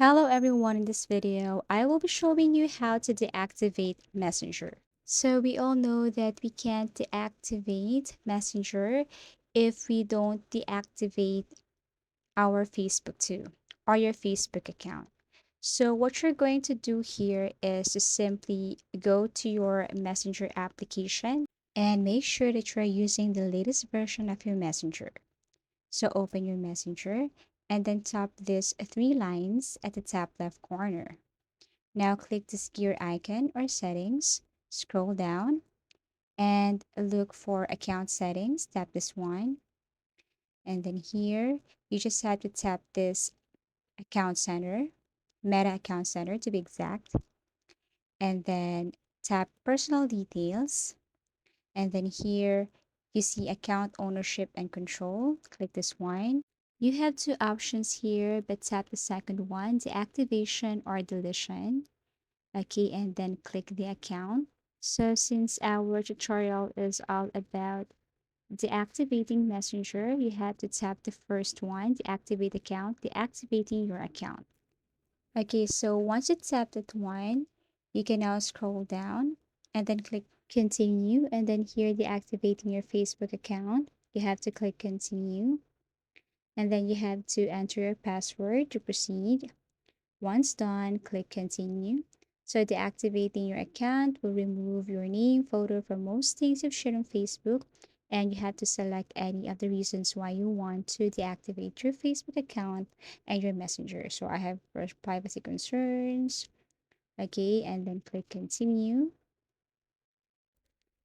Hello everyone, in this video, I will be showing you how to deactivate Messenger. So we all know that we can't deactivate Messenger if we don't deactivate our Facebook too, or your Facebook account. So what you're going to do here is to simply go to your Messenger application and make sure that you're using the latest version of your Messenger. So open your Messenger and then tap these three lines at the top left corner. Now click this gear icon or settings, scroll down and look for account settings. Tap this one. And then here, you just have to tap this account center, meta account center to be exact. And then tap personal details. And then here, you see account ownership and control. Click this one. You have two options here, but tap the second one, deactivation or deletion. Okay, and then click the account. So since our tutorial is all about deactivating Messenger, you have to tap the first one, deactivate account, deactivating your account. Okay, so once you tap that one, you can now scroll down and then click continue. And then here, deactivating your Facebook account, you have to click continue. And then you have to enter your password to proceed. Once done, click continue. So deactivating your account will remove your name, photo from most things you've shared on Facebook, and you have to select any of the reasons why you want to deactivate your Facebook account and your Messenger. So I have first privacy concerns, okay, and then click continue.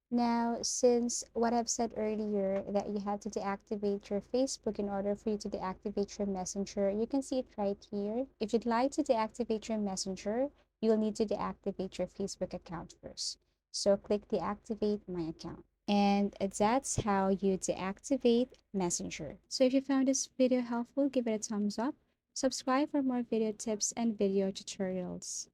Now, since what I've said earlier that you have to deactivate your Facebook in order for you to deactivate your Messenger, you can see it right here. If you'd like to deactivate your Messenger, you'll need to deactivate your Facebook account first. So click deactivate my account. And that's how you deactivate Messenger. So if you found this video helpful, give it a thumbs up. Subscribe for more video tips and video tutorials.